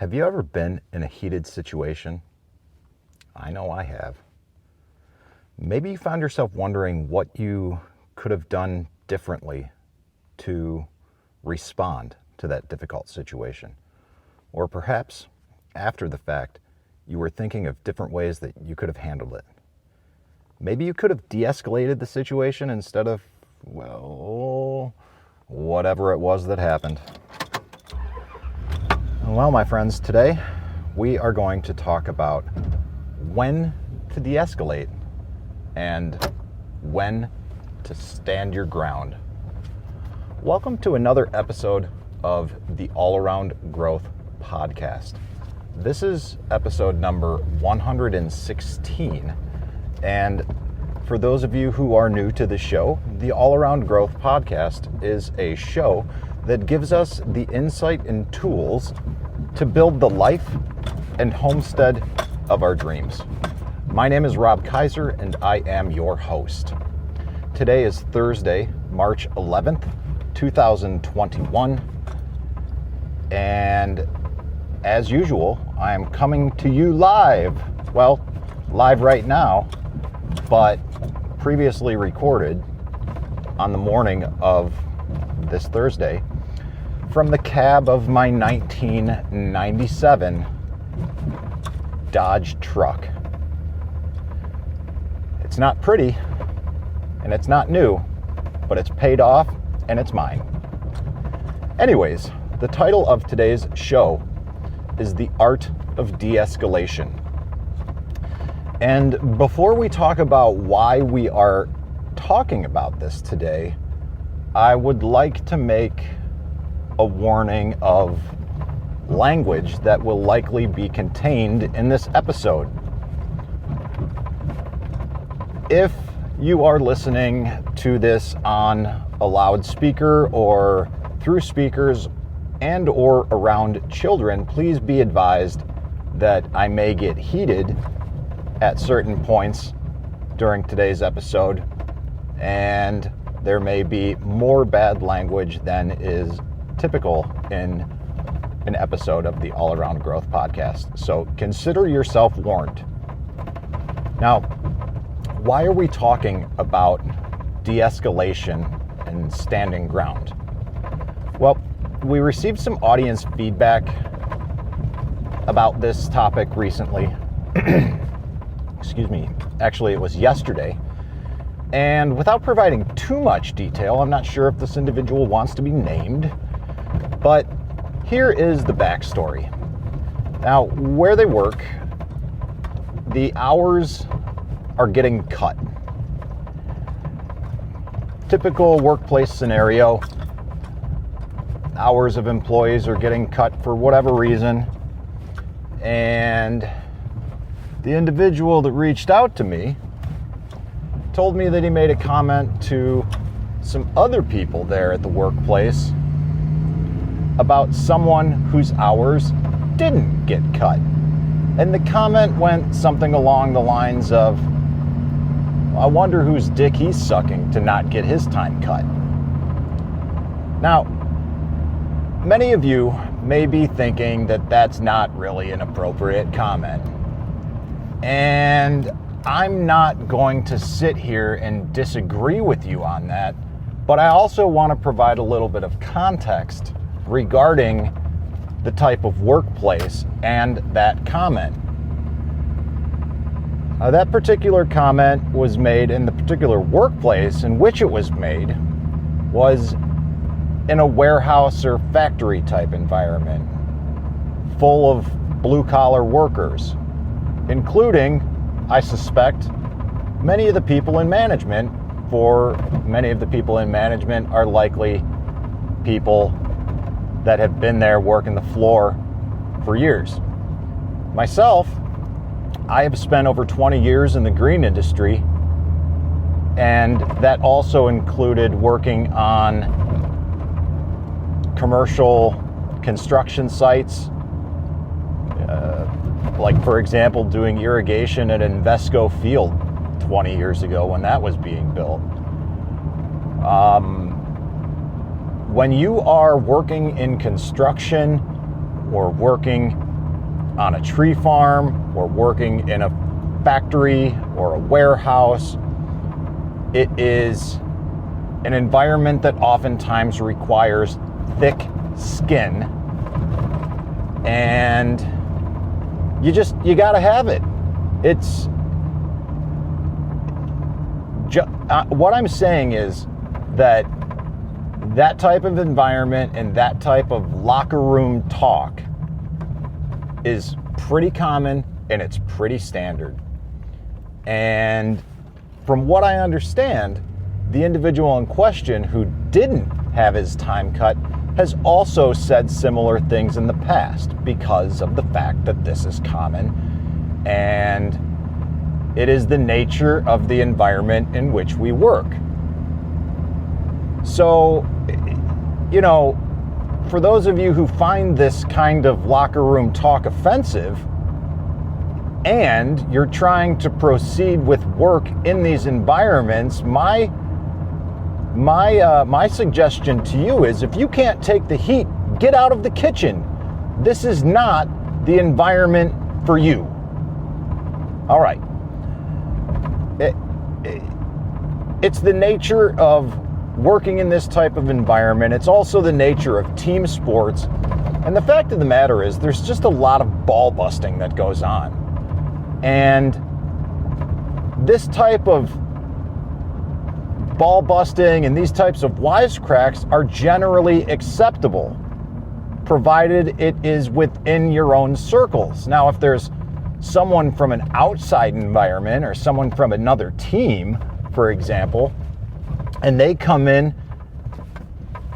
Have you ever been in a heated situation? I know I have. Maybe you found yourself wondering what you could have done differently to respond to that difficult situation. Or perhaps, after the fact, you were thinking of different ways that you could have handled it. Maybe you could have de-escalated the situation instead of, well, whatever it was that happened. Well, my friends, today we are going to talk about when to de-escalate and when to stand your ground. Welcome to another episode of the All Around Growth Podcast. This is episode number 116, and for those of you who are new to the show, the All Around Growth Podcast is a show that gives us the insight and tools to build the life and homestead of our dreams. My name is Rob Kaiser, and I am your host. Today is Thursday, March 11th, 2021, and as usual, I am coming to you live. Well, live right now, but previously recorded on the morning of this Thursday from the cab of my 1997 Dodge truck. It's not pretty and it's not new, but it's paid off and it's mine. Anyways, the title of today's show is The Art of De-Escalation. And before we talk about why we are talking about this today, I would like to make a warning of language that will likely be contained in this episode. If you are listening to this on a loudspeaker or through speakers and or around children, please be advised that I may get heated at certain points during today's episode, and there may be more bad language than is typical in an episode of the All Around Growth Podcast. So consider yourself warned. Now, why are we talking about de-escalation and standing ground? Well, we received some audience feedback about this topic recently. Excuse me. Actually, it was yesterday. And without providing too much detail, I'm not sure if this individual wants to be named, but here is the backstory. Now, where they work, the hours are getting cut. Typical workplace scenario, hours of employees are getting cut for whatever reason, and the individual that reached out to me told me that he made a comment to some other people there at the workplace about someone whose hours didn't get cut. And the comment went something along the lines of, I wonder whose dick he's sucking to not get his time cut. Now, many of you may be thinking that that's not really an appropriate comment. And I'm not going to sit here and disagree with you on that, but I also want to provide a little bit of context regarding the type of workplace and that comment. That particular comment was made in the particular workplace in which it was made was in a warehouse or factory type environment full of blue-collar workers, including, I suspect, many of the people in management. For many of the people in management are likely people that have been there working the floor for years. Myself, I have spent over 20 years in the green industry, and that also included working on commercial construction sites, like for example doing irrigation at Invesco Field 20 years ago when that was being built. When you are working in construction or working on a tree farm or working in a factory or a warehouse. It is an environment that oftentimes requires thick skin, and you gotta have it. It's what I'm saying is that type of environment and that type of locker room talk is pretty common and it's pretty standard. And from what I understand, the individual in question who didn't have his time cut has also said similar things in the past because of the fact that this is common and it is the nature of the environment in which we work. So, you know, for those of you who find this kind of locker room talk offensive and you're trying to proceed with work in these environments, my suggestion to you is, if you can't take the heat, get out of the kitchen. This is not the environment for you. All right. It's the nature of working in this type of environment. It's also the nature of team sports. And the fact of the matter is, there's just a lot of ball busting that goes on. And this type of ball busting and these types of wisecracks are generally acceptable, provided it is within your own circles. Now, if there's someone from an outside environment or someone from another team, for example, and they come in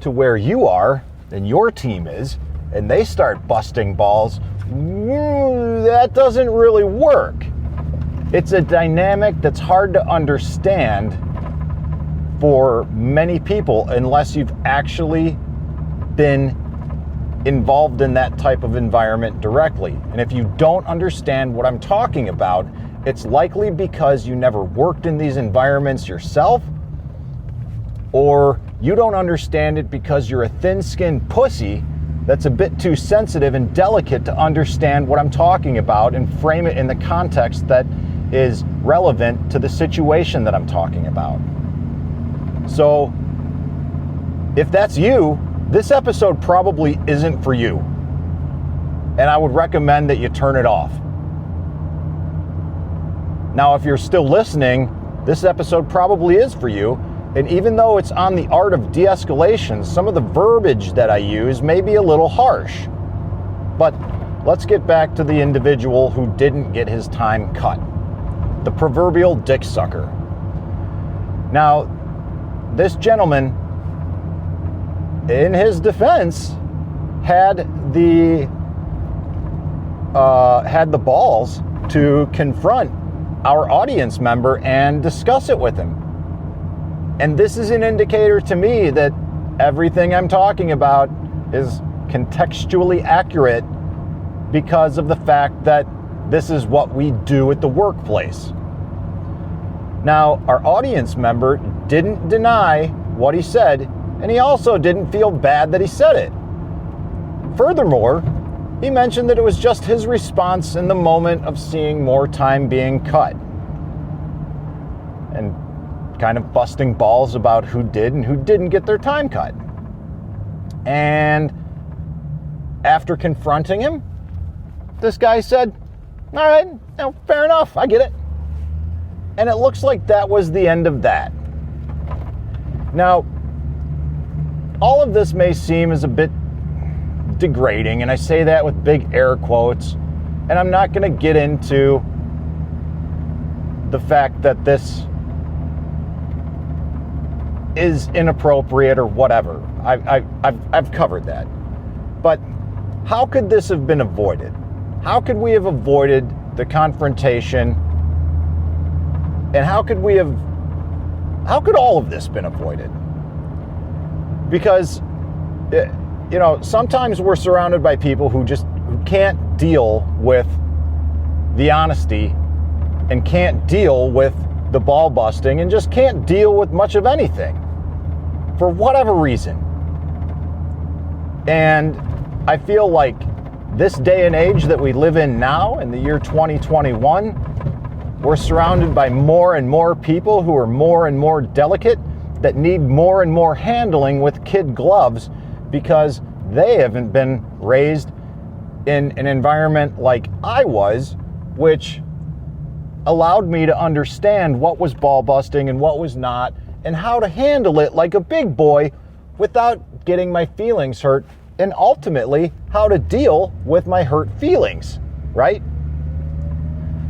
to where you are and your team is, and they start busting balls, that doesn't really work. It's a dynamic that's hard to understand for many people unless you've actually been involved in that type of environment directly. And if you don't understand what I'm talking about, it's likely because you never worked in these environments yourself, or you don't understand it because you're a thin-skinned pussy that's a bit too sensitive and delicate to understand what I'm talking about and frame it in the context that is relevant to the situation that I'm talking about. So, if that's you, this episode probably isn't for you. And I would recommend that you turn it off. Now, if you're still listening, this episode probably is for you. And even though it's on the art of de-escalation, some of the verbiage that I use may be a little harsh. But let's get back to the individual who didn't get his time cut. The proverbial dick sucker. Now, this gentleman, in his defense, had the balls to confront our audience member and discuss it with him. And this is an indicator to me that everything I'm talking about is contextually accurate because of the fact that this is what we do at the workplace. Now, our audience member didn't deny what he said, and he also didn't feel bad that he said it. Furthermore, he mentioned that it was just his response in the moment of seeing more time being cut, and kind of busting balls about who did and who didn't get their time cut. And after confronting him, this guy said, all right, no, fair enough, I get it. And it looks like that was the end of that. Now, all of this may seem as a bit degrading, and I say that with big air quotes, and I'm not going to get into the fact that this is inappropriate or whatever. I've covered that. But how could this have been avoided? How could we have avoided the confrontation? And how could all of this been avoided? Because, you know, sometimes we're surrounded by people who can't deal with the honesty and can't deal with the ball busting and just can't deal with much of anything for whatever reason. And I feel like this day and age that we live in now, in the year 2021, we're surrounded by more and more people who are more and more delicate, that need more and more handling with kid gloves because they haven't been raised in an environment like I was, which allowed me to understand what was ball busting and what was not, and how to handle it like a big boy without getting my feelings hurt, and ultimately how to deal with my hurt feelings, right?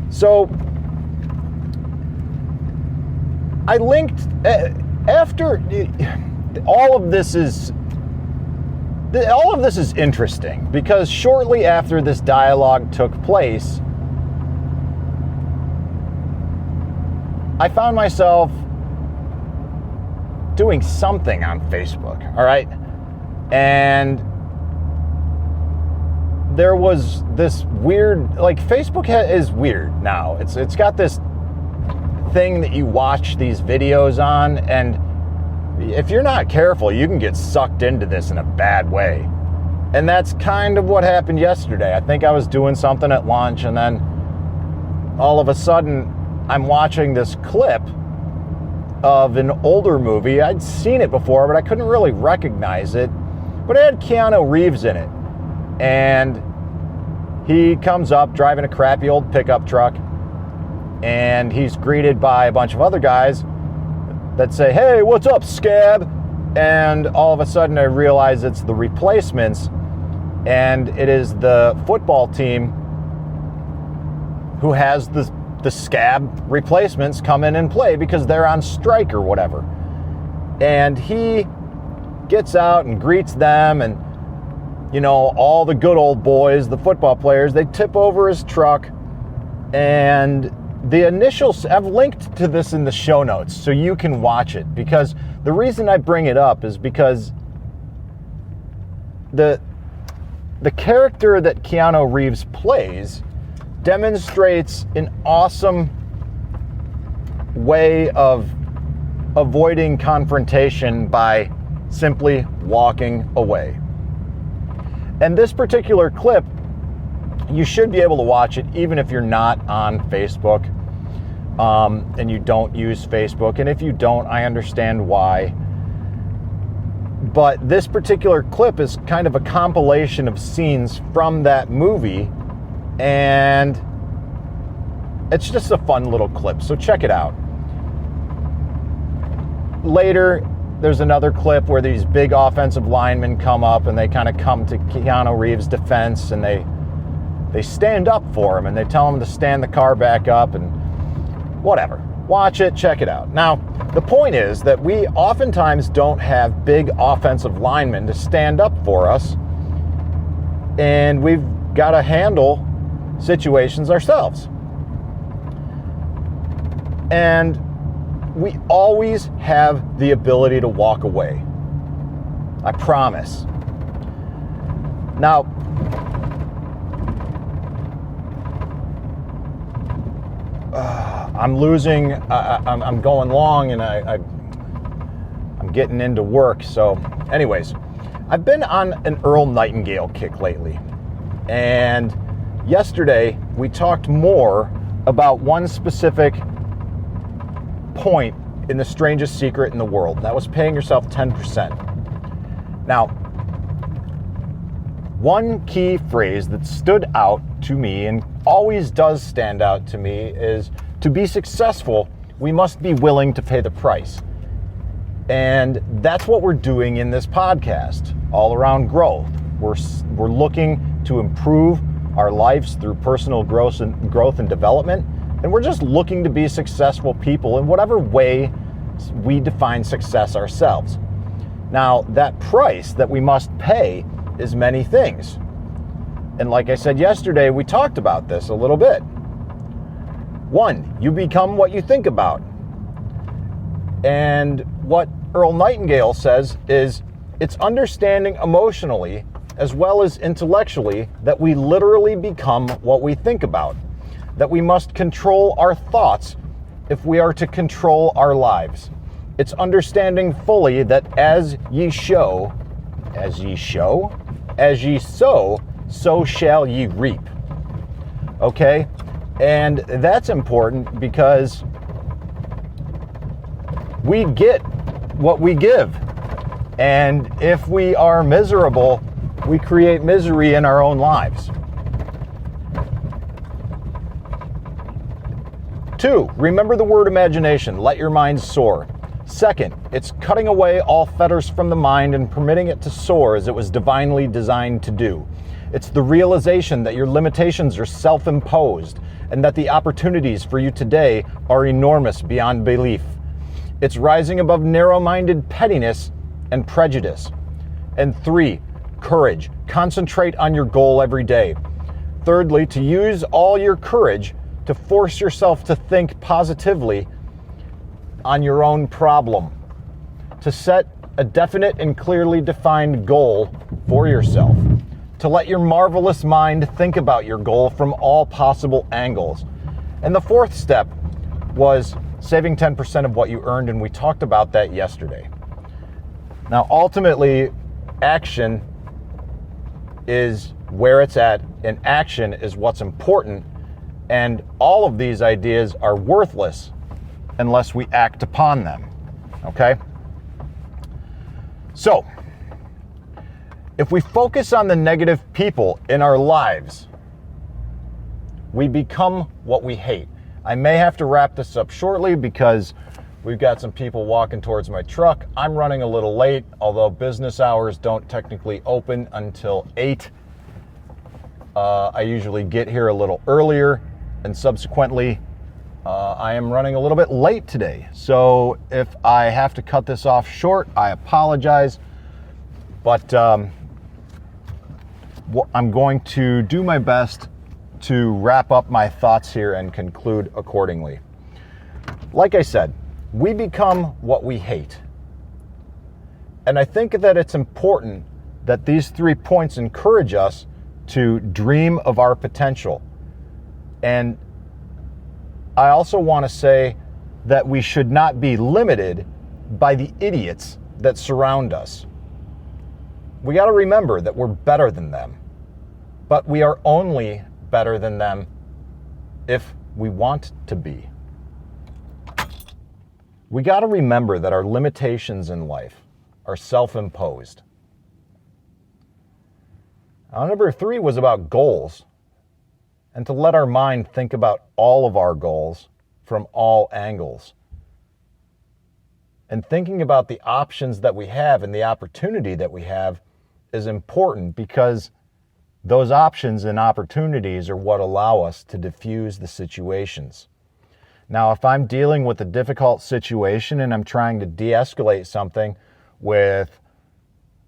So I linked after all of this is interesting because shortly after this dialogue took place, I found myself doing something on Facebook, all right? And there was this weird, like, Facebook is weird now. It's got this thing that you watch these videos on, and if you're not careful, you can get sucked into this in a bad way. And that's kind of what happened yesterday. I think I was doing something at lunch, and then all of a sudden I'm watching this clip of an older movie. I'd seen it before, but I couldn't really recognize it. But it had Keanu Reeves in it. And he comes up driving a crappy old pickup truck, and he's greeted by a bunch of other guys that say, "Hey, what's up, scab?" And all of a sudden I realize it's the replacements, and it is the football team who has the scab replacements come in and play because they're on strike or whatever. And he gets out and greets them, and you know, all the good old boys, the football players, they tip over his truck, and the initials, I've linked to this in the show notes so you can watch it, because the reason I bring it up is because the character that Keanu Reeves plays demonstrates an awesome way of avoiding confrontation by simply walking away. And this particular clip, you should be able to watch it even if you're not on Facebook and you don't use Facebook. And if you don't, I understand why. But this particular clip is kind of a compilation of scenes from that movie, and it's just a fun little clip, so check it out. Later, there's another clip where these big offensive linemen come up and they kind of come to Keanu Reeves' defense, and they stand up for him and they tell him to stand the car back up and whatever. Watch it, check it out. Now, the point is that we oftentimes don't have big offensive linemen to stand up for us, and we've got to handle situations ourselves. And we always have the ability to walk away. I promise. Now, I'm losing, I'm going long, and I'm getting into work. So anyways, I've been on an Earl Nightingale kick lately. And yesterday we talked more about one specific point in The Strangest Secret in the World. That was paying yourself 10%. Now, one key phrase that stood out to me and always does stand out to me is, to be successful, we must be willing to pay the price. And that's what we're doing in this podcast, all around growth. We're looking to improve our lives through personal growth and development. And we're just looking to be successful people in whatever way we define success ourselves. Now, that price that we must pay is many things. And like I said yesterday, we talked about this a little bit. One, you become what you think about. And what Earl Nightingale says is, it's understanding emotionally as well as intellectually that we literally become what we think about. That we must control our thoughts if we are to control our lives. It's understanding fully that as ye sow, so shall ye reap. Okay? And that's important because we get what we give. And if we are miserable, we create misery in our own lives. 2, remember the word imagination. Let your mind soar. Second, it's cutting away all fetters from the mind and permitting it to soar as it was divinely designed to do. It's the realization that your limitations are self-imposed and that the opportunities for you today are enormous beyond belief. It's rising above narrow-minded pettiness and prejudice. And 3, courage. Concentrate on your goal every day. Thirdly, to use all your courage to force yourself to think positively on your own problem, to set a definite and clearly defined goal for yourself, to let your marvelous mind think about your goal from all possible angles. And the 4th step was saving 10% of what you earned, and we talked about that yesterday. Now, ultimately, action is where it's at, and action is what's important, and all of these ideas are worthless unless we act upon them, okay? So, if we focus on the negative people in our lives, we become what we hate. I may have to wrap this up shortly because we've got some people walking towards my truck. I'm running a little late, although business hours don't technically open until 8. I usually get here a little earlier, and subsequently, I am running a little bit late today. So if I have to cut this off short, I apologize. But I'm going to do my best to wrap up my thoughts here and conclude accordingly. Like I said, we become what we hate. And I think that it's important that these 3 points encourage us to dream of our potential. And I also want to say that we should not be limited by the idiots that surround us. We got to remember that we're better than them, but we are only better than them if we want to be. We got to remember that our limitations in life are self-imposed. Now, number 3 was about goals, and to let our mind think about all of our goals from all angles. And thinking about the options that we have and the opportunity that we have is important because those options and opportunities are what allow us to diffuse the situations. Now, if I'm dealing with a difficult situation and I'm trying to de-escalate something with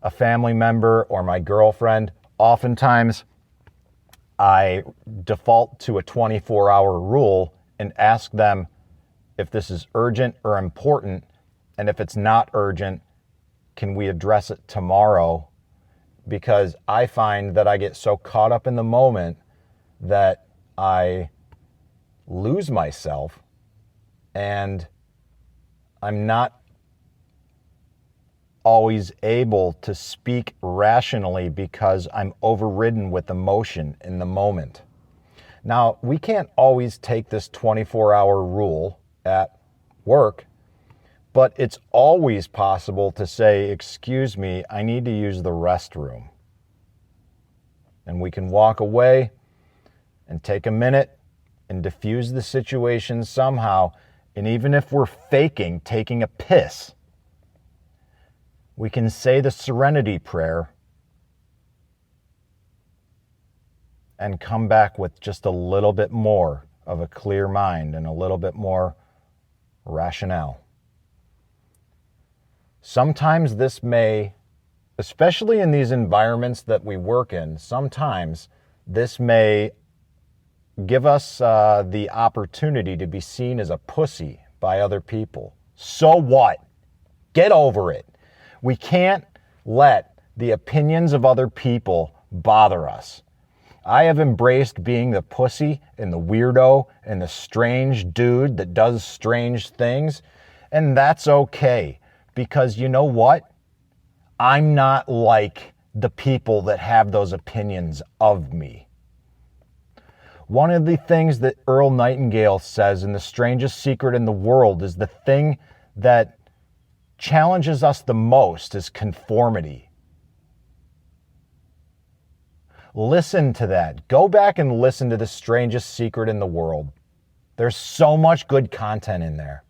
a family member or my girlfriend, oftentimes I default to a 24-hour rule and ask them if this is urgent or important, and if it's not urgent, can we address it tomorrow? Because I find that I get so caught up in the moment that I lose myself and I'm not always able to speak rationally because I'm overridden with emotion in the moment. Now, we can't always take this 24-hour rule at work, but it's always possible to say, excuse me, I need to use the restroom. And we can walk away and take a minute and diffuse the situation somehow. And even if we're faking taking a piss, we can say the serenity prayer and come back with just a little bit more of a clear mind and a little bit more rationale. Sometimes this may, especially in these environments that we work in, sometimes this may give us the opportunity to be seen as a pussy by other people. So what? Get over it. We can't let the opinions of other people bother us. I have embraced being the pussy and the weirdo and the strange dude that does strange things, and that's okay. Because you know what? I'm not like the people that have those opinions of me. One of the things that Earl Nightingale says in The Strangest Secret in the World is the thing that challenges us the most is conformity. Listen to that. Go back and listen to The Strangest Secret in the World. There's so much good content in there.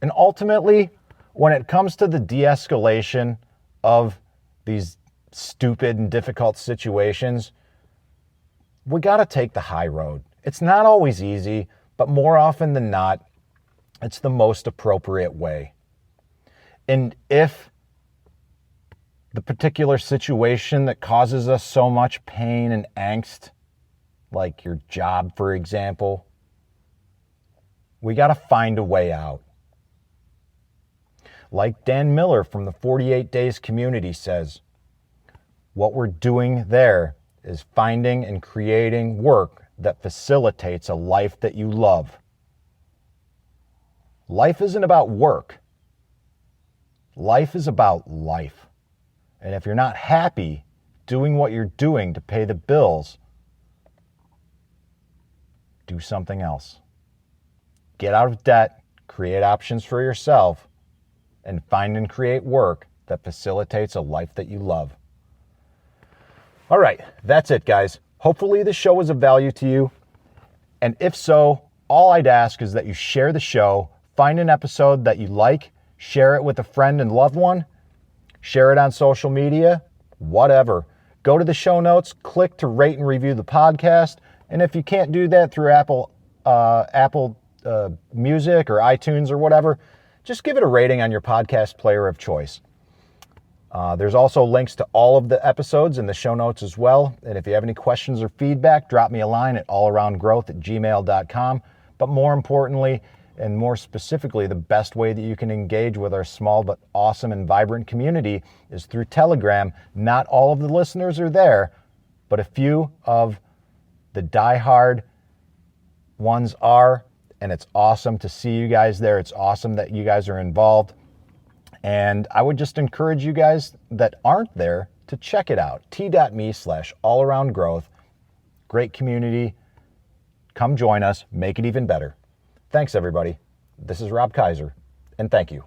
And ultimately, when it comes to the de-escalation of these stupid and difficult situations, we got to take the high road. It's not always easy, but more often than not, it's the most appropriate way. And if the particular situation that causes us so much pain and angst, like your job, for example, we got to find a way out. Like Dan Miller from the 48 Days community says, what we're doing there is finding and creating work that facilitates a life that you love. Life isn't about work. Life is about life. And if you're not happy doing what you're doing to pay the bills, do something else. Get out of debt, create options for yourself, and find and create work that facilitates a life that you love. All right, that's it, guys. Hopefully this show was of value to you. And if so, all I'd ask is that you share the show, find an episode that you like, share it with a friend and loved one, share it on social media, whatever. Go to the show notes, click to rate and review the podcast. And if you can't do that through Apple Music or iTunes or whatever, just give it a rating on your podcast player of choice. There's also links to all of the episodes in the show notes as well. And if you have any questions or feedback, drop me a line at allaroundgrowth@gmail.com. But more importantly, and more specifically, the best way that you can engage with our small but awesome and vibrant community is through Telegram. Not all of the listeners are there, but a few of the diehard ones are, and it's awesome to see you guys there. It's awesome that you guys are involved. And I would just encourage you guys that aren't there to check it out. t.me/allaroundgrowth. Great community. Come join us. Make it even better. Thanks, everybody. This is Rob Kaiser, and thank you.